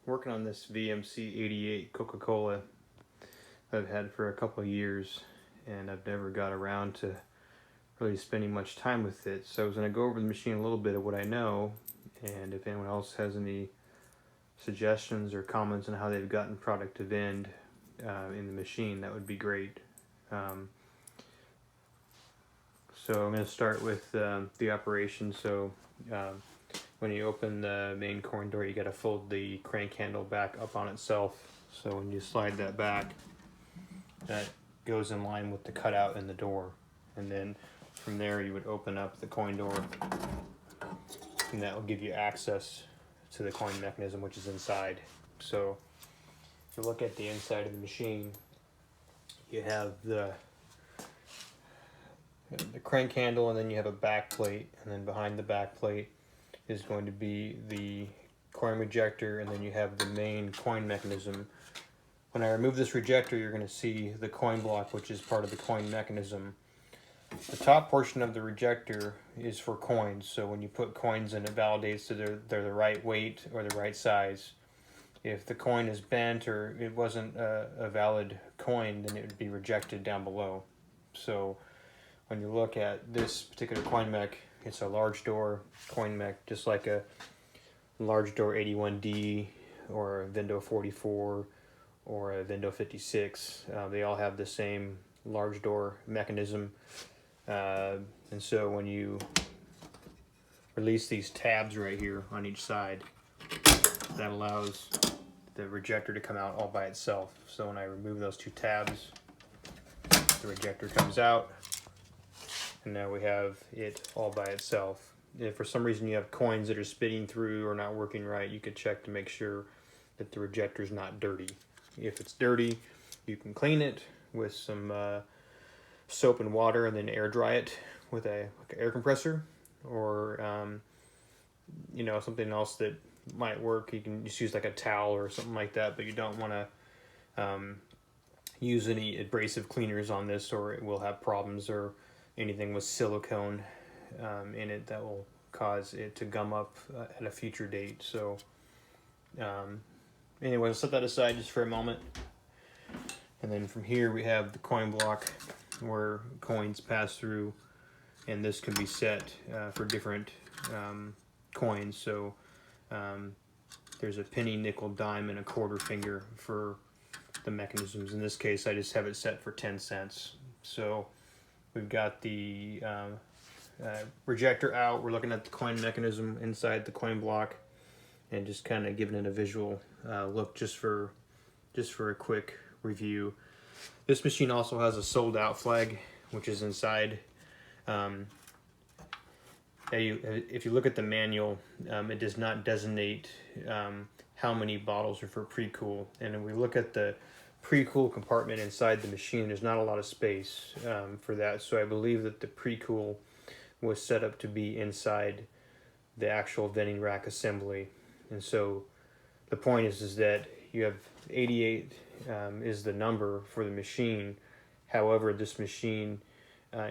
Working on this VMC 88 Coca-Cola I've had for a couple of years, and I've never got around to really spending much time with it. So I was going to go over the machine a little bit of what I know, and if anyone else has any suggestions or comments on how they've gotten product to vend in the machine, that would be great. So I'm going to start with the operation. So when you open the main coin door, you got to fold the crank handle back up on itself. So when you slide that back, that goes in line with the cutout in the door. And then from there you would open up the coin door, and that will give you access to the coin mechanism, which is inside. So if you look at the inside of the machine, you have the crank handle, and then you have a back plate, and then behind the back plate is going to be the coin rejector, and then you have the main coin mechanism. When I remove this rejector, you're going to see the coin block, which is part of the coin mechanism. The top portion of the rejector is for coins, so when you put coins in, it validates that they're the right weight or the right size. If the coin is bent or it wasn't a valid coin, then it would be rejected down below. So when you look at this particular coin mech, it's a large door coin mech, just like a large door 81D or a Vendo 44 or a Vendo 56. They all have the same large door mechanism. And so when you release these tabs right here on each side, that allows the rejector to come out all by itself. So when I remove those two tabs, the rejector comes out, and now we have it all by itself. If for some reason you have coins that are spitting through or not working right, you could check to make sure that the rejector is not dirty. If it's dirty, you can clean it with some soap and water, and then air dry it with an air compressor, or something else that might work. You can just use like a towel or something like that, but you don't want to use any abrasive cleaners on this, or it will have problems, or anything with silicone in it that will cause it to gum up at a future date. So anyway, I'll set that aside just for a moment. And then from here we have the coin block where coins pass through, and this can be set for different coins. So there's a penny, nickel, dime, and a quarter finger for the mechanisms. In this case, I just have it set for 10 cents. So we've got the rejector out. We're looking at the coin mechanism inside the coin block, and just kind of giving it a visual look just for a quick review. This machine also has a sold out flag, which is inside. If you look at the manual, it does not designate how many bottles are for pre-cool. And if we look at the pre-cool compartment inside the machine, there's not a lot of space for that. So I believe that the pre-cool was set up to be inside the actual vending rack assembly. And so the point is that you have 88 is the number for the machine. However, this machine,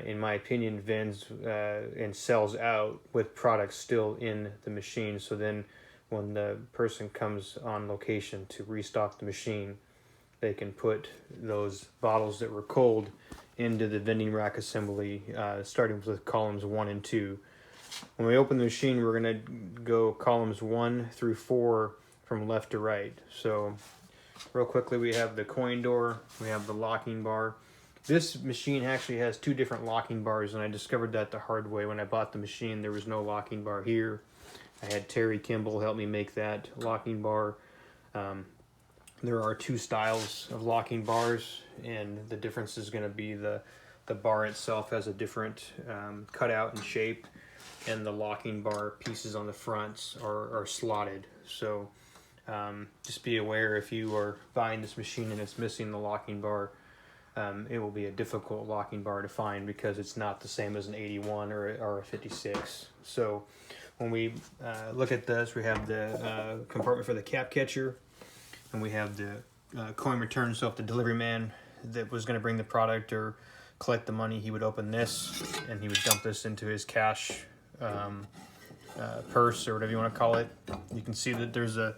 in my opinion, vends and sells out with products still in the machine. So then when the person comes on location to restock the machine, they can put those bottles that were cold into the vending rack assembly, starting with columns 1 and 2. When we open the machine, we're going to go columns 1 through 4 from left to right. So real quickly, we have the coin door, we have the locking bar. This machine actually has 2 different locking bars, and I discovered that the hard way. When I bought the machine, there was no locking bar here. I had Terry Kimball help me make that locking bar. There are 2 styles of locking bars, and the difference is going to be the bar itself has a different cutout and shape, and the locking bar pieces on the fronts are slotted. So just be aware, if you are buying this machine and it's missing the locking bar, it will be a difficult locking bar to find because it's not the same as an 81 or a 56. So when we look at this, we have the compartment for the cap catcher, and we have the coin return. So if the delivery man that was going to bring the product or collect the money, he would open this and he would dump this into his cash purse or whatever you want to call it. You can see that there's a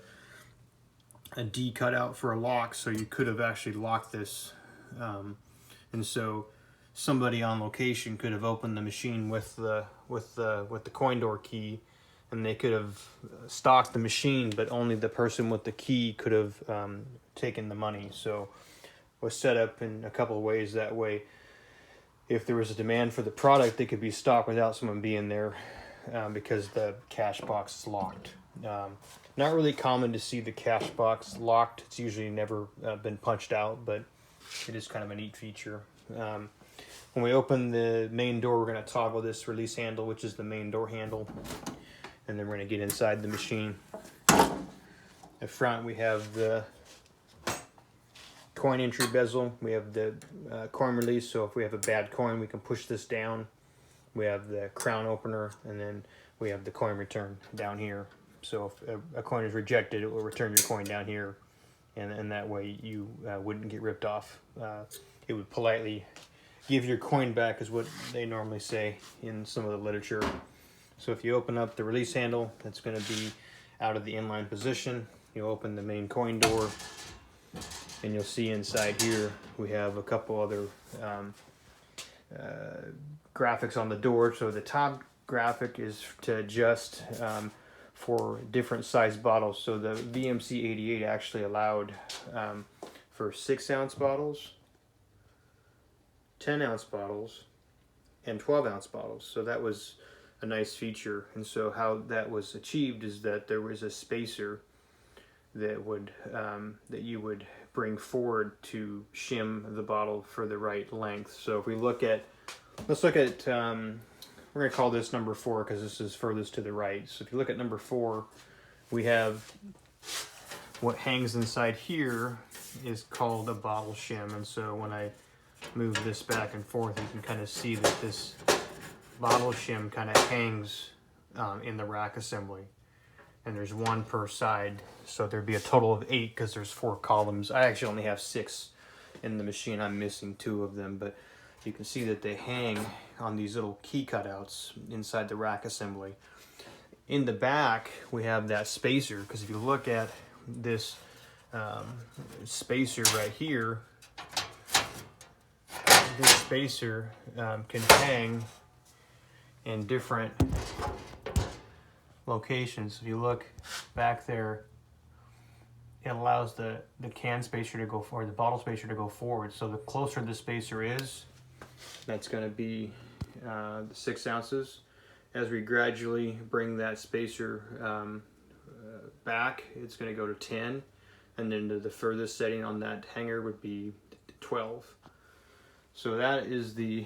a D cutout for a lock, so you could have actually locked this, and so somebody on location could have opened the machine with the coin door key, and they could have stocked the machine, but only the person with the key could have taken the money. So it was set up in a couple of ways. That way, if there was a demand for the product, they could be stocked without someone being there, because the cash box is locked. Not really common to see the cash box locked. It's usually never been punched out, but it is kind of a neat feature. When we open the main door, we're going to toggle this release handle, which is the main door handle, and then we're going to get inside the machine. At front, we have the coin entry bezel. We have the coin release, so if we have a bad coin, we can push this down. We have the crown opener, and then we have the coin return down here. So if a coin is rejected, it will return your coin down here, and that way you wouldn't get ripped off. It would politely give your coin back, is what they normally say in some of the literature. So if you open up the release handle, that's going to be out of the inline position. You open the main coin door, and you'll see inside here we have a couple other graphics on the door. So the top graphic is to adjust for different size bottles. So the VMC 88 actually allowed for 6-ounce bottles, 10-ounce bottles, and 12-ounce bottles. So that was a nice feature. And so how that was achieved is that there was a spacer that would that you would bring forward to shim the bottle for the right length. So if we look at, let's look at, we're going to call this number 4 because this is furthest to the right. So if you look at number 4, we have what hangs inside here is called a bottle shim. And so when I move this back and forth, you can kind of see that this bottle shim kind of hangs in the rack assembly. And there's 1 per side. So there'd be a total of 8 because there's 4 columns. I actually only have 6 in the machine. I'm missing 2 of them, but you can see that they hang on these little key cutouts inside the rack assembly. In the back, we have that spacer, because if you look at this spacer right here, this spacer can hang in different locations. If you look back there, it allows the can spacer to go forward, the bottle spacer to go forward. So the closer the spacer is, that's going to be 6 ounces. As we gradually bring that spacer back, it's going to go to 10, and then the furthest setting on that hanger would be 12. So that is the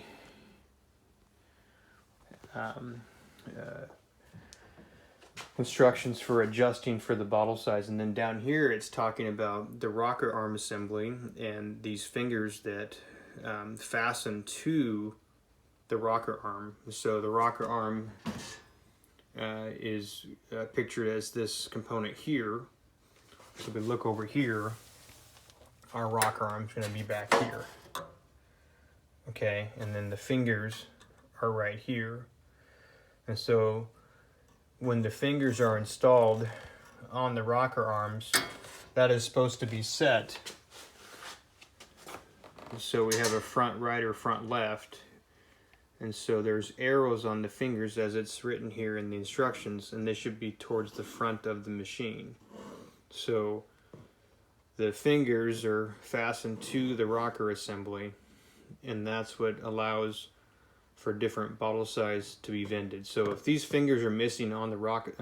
instructions for adjusting for the bottle size. And then down here it's talking about the rocker arm assembly and these fingers that fasten to the rocker arm. So the rocker arm is pictured as this component here. So if we look over here, our rocker arm is going to be back here. Okay, and then the fingers are right here. And so when the fingers are installed on the rocker arms, that is supposed to be set. So we have a front right or front left. And so there's arrows on the fingers as it's written here in the instructions, and they should be towards the front of the machine. So the fingers are fastened to the rocker assembly, and that's what allows for different bottle size to be vended. So if these fingers are missing on the rocker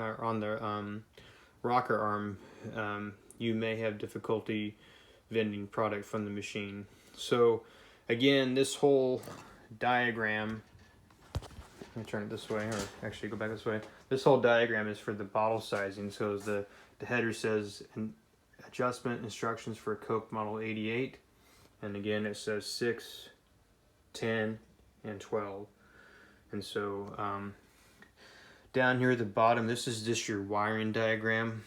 arm, you may have difficulty vending product from the machine. So again, this whole diagram, let me turn it this way, or actually go back this way. This whole diagram is for the bottle sizing. So the header says adjustment instructions for Coke model 88, and again it says 6, 10, and 12. And so down here at the bottom, this is just your wiring diagram,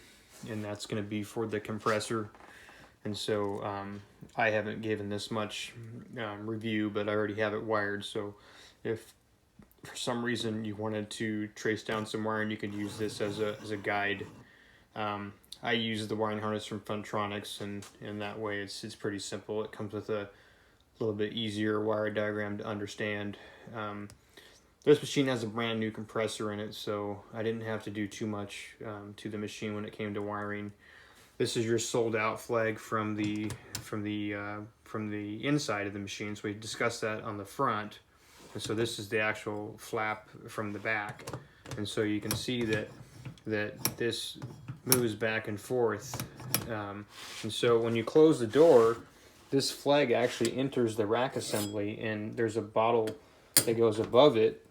and that's going to be for the compressor. And so I haven't given this much review, but I already have it wired. So if for some reason you wanted to trace down some wiring, you could use this as a guide. I use the wiring harness from Funtronics, and in that way it's pretty simple. It comes with a little bit easier wire diagram to understand. This machine has a brand new compressor in it, so I didn't have to do too much to the machine when it came to wiring. This is your sold out flag from the inside of the machine. So we discussed that on the front, and so this is the actual flap from the back, and so you can see that this moves back and forth, and so when you close the door, this flag actually enters the rack assembly, and there's a bottle that goes above it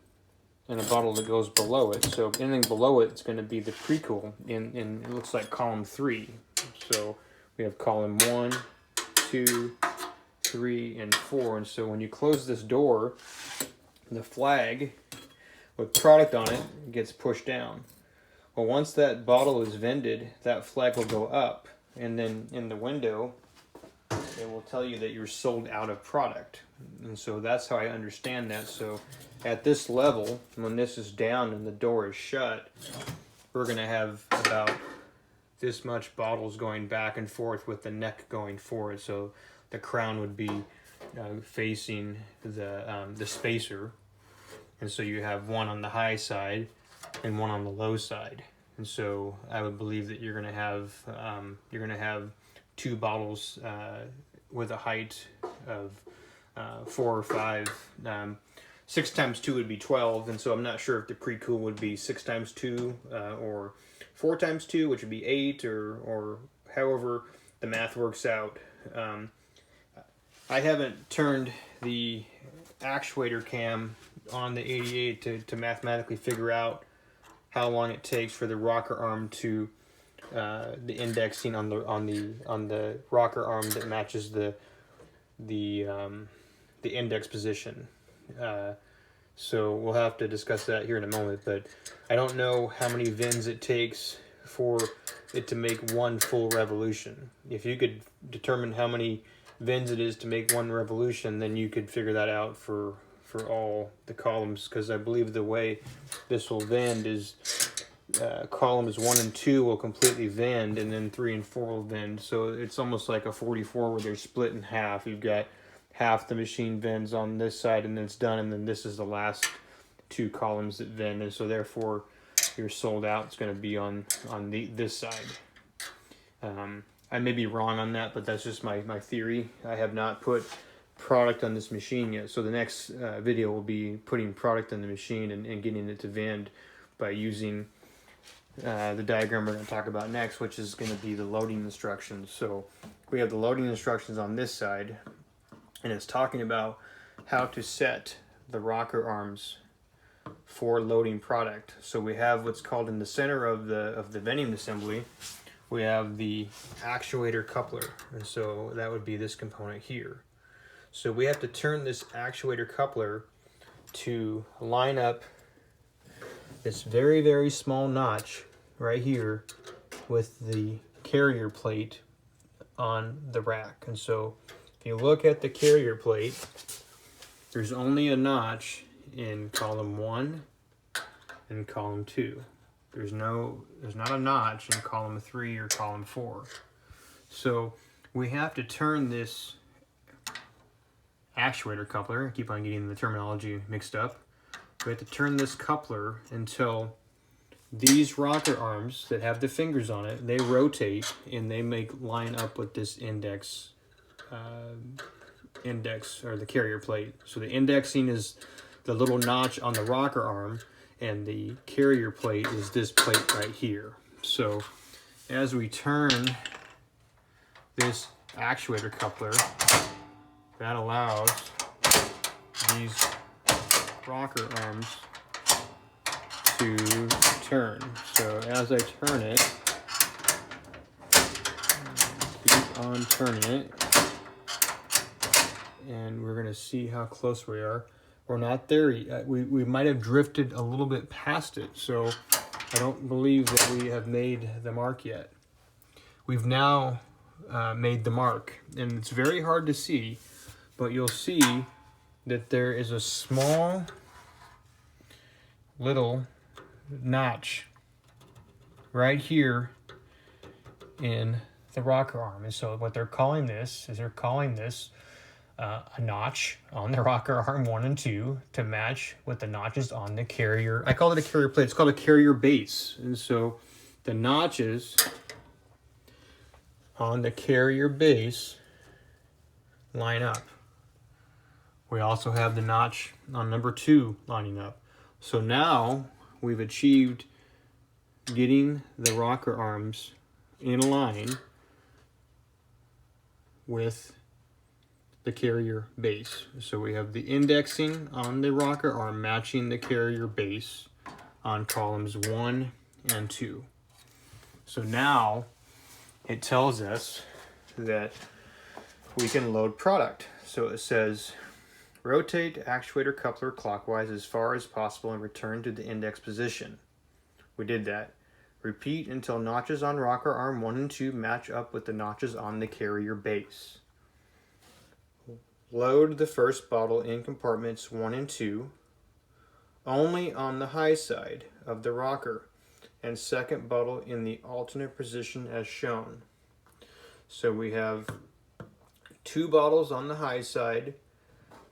and a bottle that goes below it. So anything below it is going to be the pre-cool in it looks like column 3. So we have column 1, 2, 3, and 4. And so when you close this door, the flag with product on it gets pushed down. Well, once that bottle is vended, that flag will go up, and then in the window it will tell you that you're sold out of product. And so that's how I understand that. So at this level, when this is down and the door is shut, we're going to have about this much bottles going back and forth with the neck going forward. So the crown would be facing the spacer, and so you have one on the high side and one on the low side. And so I would believe that you're going to have 2 bottles with a height of 4 or 5. 6 times 2 would be 12, and so I'm not sure if the pre-cool would be 6 times 2 or 4 times 2, which would be 8, or however the math works out. I haven't turned the actuator cam on the 88 to mathematically figure out how long it takes for the rocker arm to the indexing on the rocker arm that matches the index position. So we'll have to discuss that here in a moment, but I don't know how many VINs it takes for it to make one full revolution. If you could determine how many VINs it is to make one revolution, then you could figure that out for all the columns, because I believe the way this will vend is columns 1 and 2 will completely vend, and then 3 and 4 will vend. So it's almost like a 44 where they're split in half. You've got half the machine vends on this side, and then it's done, and then this is the last 2 columns that vend, and so therefore your sold out is going to be on this side. I may be wrong on that, but that's just my theory. I have not put product on this machine yet, so the next video will be putting product on the machine and getting it to vend by using the diagram we're going to talk about next, which is going to be the loading instructions. So we have the loading instructions on this side, and it's talking about how to set the rocker arms for loading product. So we have what's called in the center of the vending assembly, we have the actuator coupler, and so that would be this component here. So we have to turn this actuator coupler to line up this very, very small notch right here with the carrier plate on the rack. And so if you look at the carrier plate, there's only a notch in column 1 and column 2. There's not a notch in column 3 or column 4. So we have to turn this actuator coupler, I keep on getting the terminology mixed up. We have to turn this coupler until these rocker arms that have the fingers on it, they rotate and they line up with this index or the carrier plate. So the indexing is the little notch on the rocker arm, and the carrier plate is this plate right here. So as we turn this actuator coupler, that allows these rocker arms to turn. So as I turn it, keep on turning it, and we're going to see how close we are. We're not there yet. We might have drifted a little bit past it, so I don't believe that we have made the mark yet. We've now made the mark, and it's very hard to see, but you'll see that there is a small little notch right here in the rocker arm. And so what they're calling this is a notch on the rocker arm 1 and 2 to match with the notches on the carrier. I call it a carrier plate. It's called a carrier base. And so the notches on the carrier base line up. We also have the notch on number 2 lining up. So now we've achieved getting the rocker arms in line with the carrier base. So we have the indexing on the rocker arm matching the carrier base on columns 1 and 2. So now it tells us that we can load product. So it says, rotate actuator coupler clockwise as far as possible and return to the index position. We did that. Repeat until notches on rocker arm 1 and 2 match up with the notches on the carrier base. Load the first bottle in compartments 1 and 2 only on the high side of the rocker, and second bottle in the alternate position as shown. So we have 2 bottles on the high side,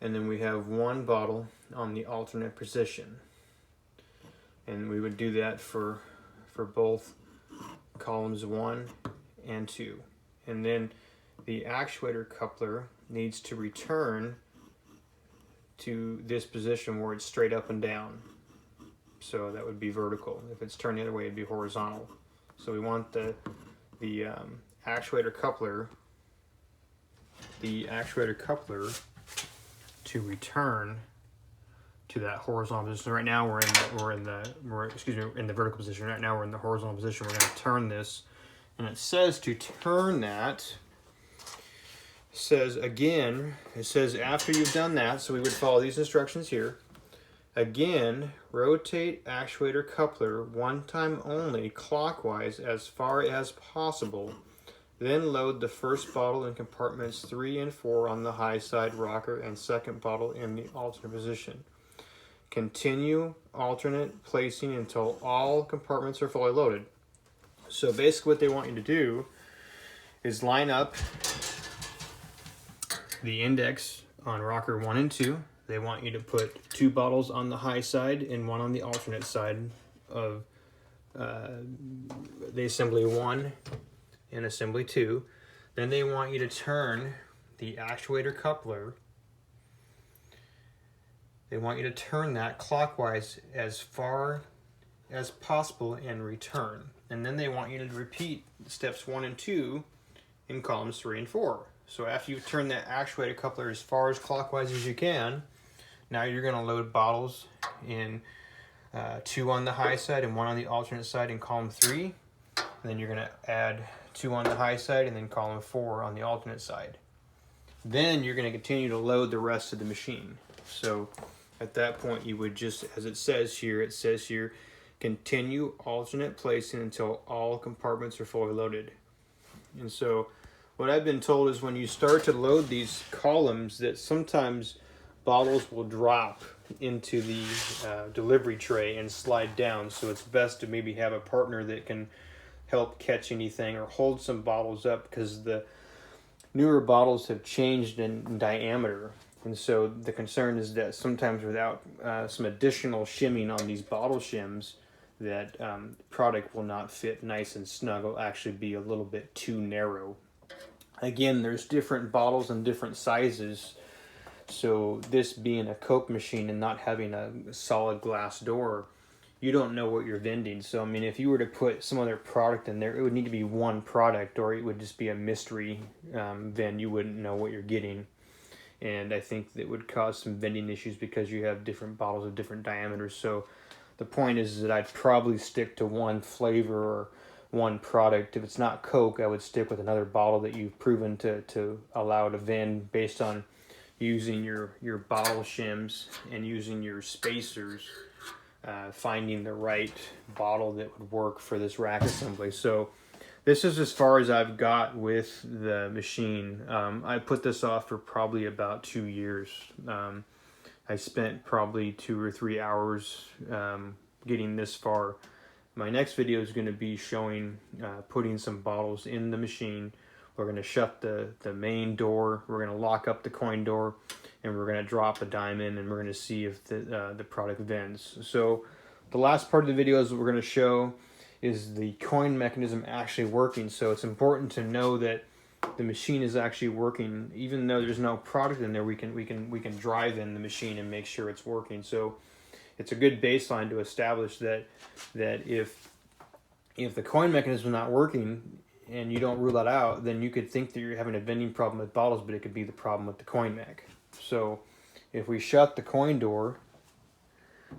and then we have 1 bottle on the alternate position. And we would do that for both columns 1 and 2. And then the actuator coupler needs to return to this position where it's straight up and down. So that would be vertical. If it's turned the other way, it'd be horizontal. So we want the actuator coupler to return to that horizontal position. Right now we're in the vertical position. Right now we're in the horizontal position. We're going to turn this, and it says to turn that. It says after you've done that, so we would follow these instructions here. Again, rotate actuator coupler 1 time only clockwise as far as possible. Then load the first bottle in compartments 3 and 4 on the high side rocker and second bottle in the alternate position. Continue alternate placing until all compartments are fully loaded. So basically what they want you to do is line up the index on rocker 1 and 2. They want you to put 2 bottles on the high side and 1 on the alternate side of the assembly 1 and assembly 2. Then they want you to turn the actuator coupler. They want you to turn that clockwise as far as possible and return. And then they want you to repeat steps 1 and 2 in columns 3 and 4. So after you turn that actuator coupler as far as clockwise as you can, now you're going to load bottles in 2 on the high side and 1 on the alternate side in column 3. And then you're going to add 2 on the high side and then column 4 on the alternate side. Then you're going to continue to load the rest of the machine. So at that point you would just, as it says here, continue alternate placing until all compartments are fully loaded. And so what I've been told is when you start to load these columns that sometimes bottles will drop into the delivery tray and slide down. So it's best to maybe have a partner that can help catch anything or hold some bottles up, because the newer bottles have changed in diameter. And so the concern is that sometimes without some additional shimming on these bottle shims, that product will not fit nice and snug. It'll actually be a little bit too narrow. Again, there's different bottles and different sizes. So this being a Coke machine and not having a solid glass door, you don't know what you're vending. So, I mean, if you were to put some other product in there, it would need to be one product, or it would just be a mystery vend. You wouldn't know what you're getting. And I think that would cause some vending issues because you have different bottles of different diameters. So the point is that I'd probably stick to one flavor or one product. If it's not Coke, I would stick with another bottle that you've proven to allow to vend based on using your bottle shims and using your spacers, finding the right bottle that would work for this rack assembly. So this is as far as I've got with the machine. I put this off for probably about 2 years. I spent probably 2 or 3 hours getting this far My next video is going to be showing putting some bottles in the machine. We're going to shut the main door, we're going to lock up the coin door, and we're going to drop a dime in, and we're going to see if the product vends. So the last part of the video is we're going to show is the coin mechanism actually working. So it's important to know that the machine is actually working. Even though there's no product in there, we can drive in the machine and make sure it's working. So it's a good baseline to establish that if the coin mechanism is not working and you don't rule that out, then you could think that you're having a vending problem with bottles, but it could be the problem with the coin mech. So if we shut the coin door,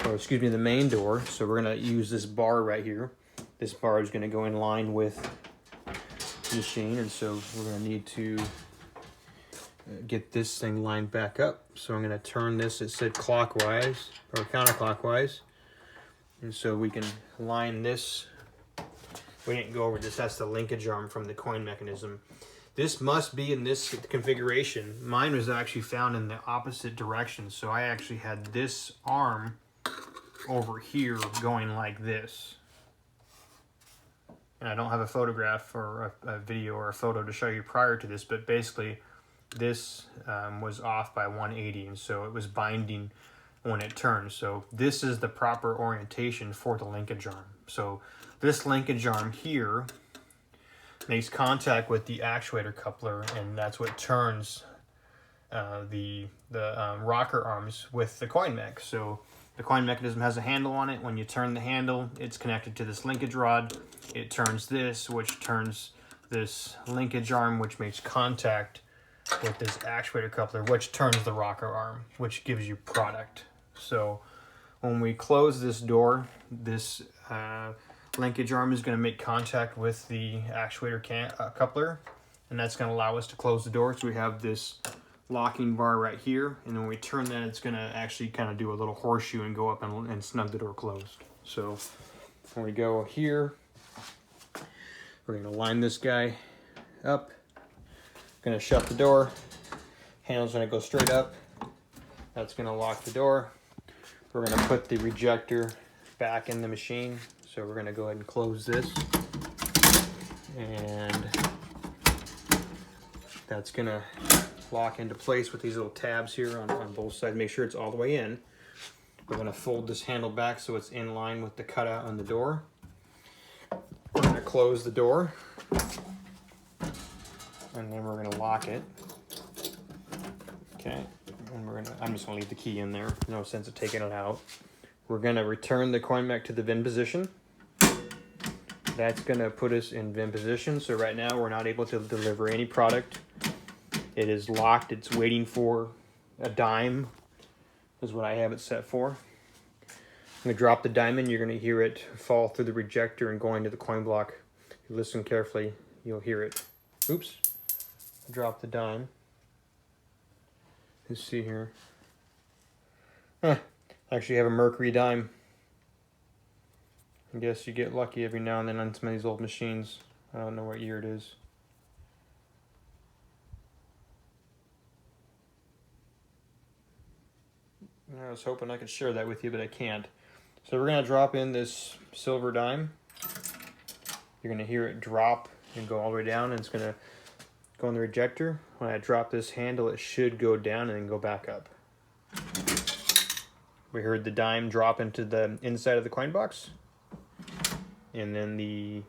or excuse me, the main door, so we're going to use this bar right here. This bar is going to go in line with the machine, and so we're going to need to get this thing lined back up. So I'm going to turn this, it said clockwise or counterclockwise, and so we can line this. We didn't go over this, that's the linkage arm from the coin mechanism. This must be in this configuration. Mine was actually found in the opposite direction, so I actually had this arm over here going like this. And I don't have a photograph or a video or a photo to show you prior to this, but basically this was off by 180, and so it was binding when it turned. So this is the proper orientation for the linkage arm. So this linkage arm here makes contact with the actuator coupler, and that's what turns the rocker arms with the coin mech. So the coin mechanism has a handle on it. When you turn the handle, it's connected to this linkage rod. It turns this, which turns this linkage arm, which makes contact with this actuator coupler, which turns the rocker arm, which gives you product. So when we close this door, this linkage arm is going to make contact with the actuator coupler, and that's going to allow us to close the door. So we have this locking bar right here, and then when we turn that, it's going to actually kind of do a little horseshoe and go up and snug the door closed. So when we go here, we're going to line this guy up, going to shut the door, handle's going to go straight up, that's going to lock the door. We're going to put the rejector back in the machine, so we're going to go ahead and close this, and that's going to lock into place with these little tabs here on both sides. Make sure it's all the way in. We're going to fold this handle back so it's in line with the cutout on the door. We're going to close the door, and then we're going to lock it. Okay, and I'm just going to leave the key in there. No sense of taking it out. We're going to return the coin mech to the VIN position. That's going to put us in VIN position. So right now we're not able to deliver any product. It is locked. It's waiting for a dime, is what I have it set for. I'm going to drop the dime in. You're going to hear it fall through the rejector and go into the coin block. If you listen carefully, you'll hear it. Oops. Drop the dime. Let's see here. Huh. Actually have a mercury dime. I guess you get lucky every now and then on some of these old machines. I don't know what year it is. I was hoping I could share that with you, but I can't. So we're going to drop in this silver dime. You're going to hear it drop and go all the way down, and it's going to go in the rejector. When I drop this handle, it should go down and then go back up. We heard the dime drop into the inside of the coin box, and then the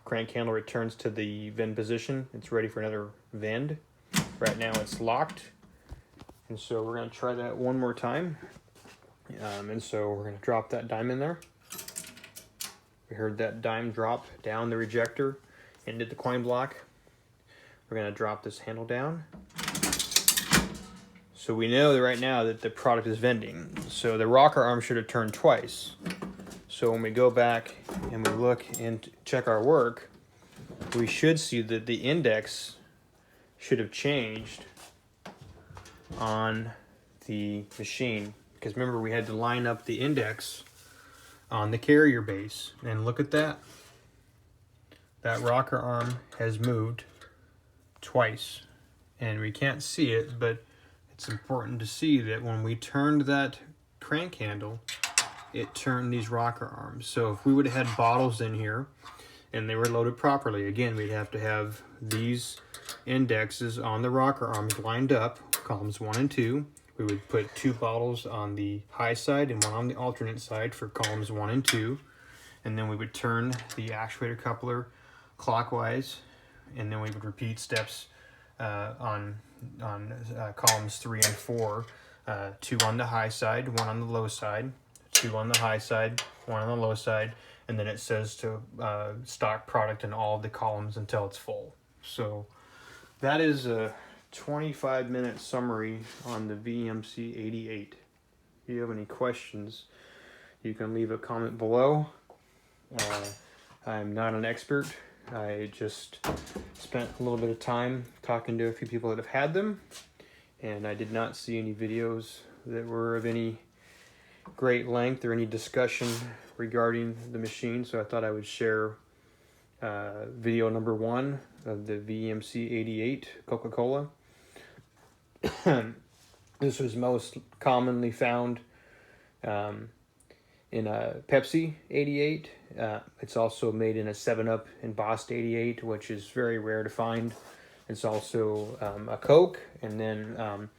crank handle returns to the vend position. It's ready for another vend. Right now it's locked. And so we're going to try that one more time. And so we're going to drop that dime in there. We heard that dime drop down the rejector into the coin block. We're going to drop this handle down. So we know that right now that the product is vending. So the rocker arm should have turned twice. So when we go back and we look and check our work, we should see that the index should have changed on the machine, because remember we had to line up the index on the carrier base, and look at that. That rocker arm has moved twice, and we can't see it, but it's important to see that when we turned that crank handle, it turned these rocker arms. So if we would have had bottles in here and they were loaded properly, again, we'd have to have these indexes on the rocker arms lined up, columns 1 and 2. We would put 2 bottles on the high side and 1 on the alternate side for columns 1 and 2. And then we would turn the actuator coupler clockwise, and then we would repeat steps on columns 3 and 4. 2 on the high side, 1 on the low side, 2 on the high side, 1 on the low side, and then it says to stock product in all the columns until it's full. So that is a 25-minute summary on the VMC 88. If you have any questions, you can leave a comment below. I'm not an expert. I just spent a little bit of time talking to a few people that have had them, and I did not see any videos that were of any great length or any discussion regarding the machine, so I thought I would share video number 1 of the VMC 88 Coca-Cola. This was most commonly found in a Pepsi 88. It's also made in a 7-Up embossed 88, which is very rare to find. It's also a Coke, and then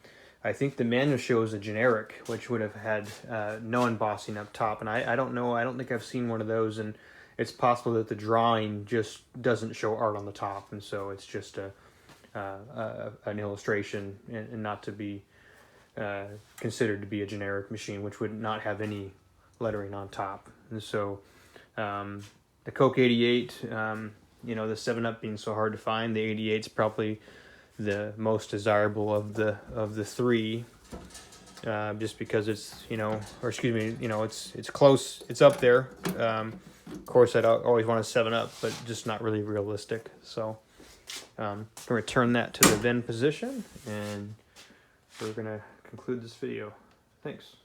I think the manual shows a generic, which would have had no embossing up top. And I don't know, I don't think I've seen one of those, and it's possible that the drawing just doesn't show art on the top, and so it's just an illustration and not to be considered to be a generic machine, which would not have any lettering on top. And so the Coke 88, you know, the 7-Up being so hard to find, the 88's probably the most desirable of the 3, just because it's, you know, or excuse me, you know, it's close, it's up there. Of course, I'd always want a 7-Up, but just not really realistic. So I'm going to return that to the Vend position, and we're going to conclude this video. Thanks.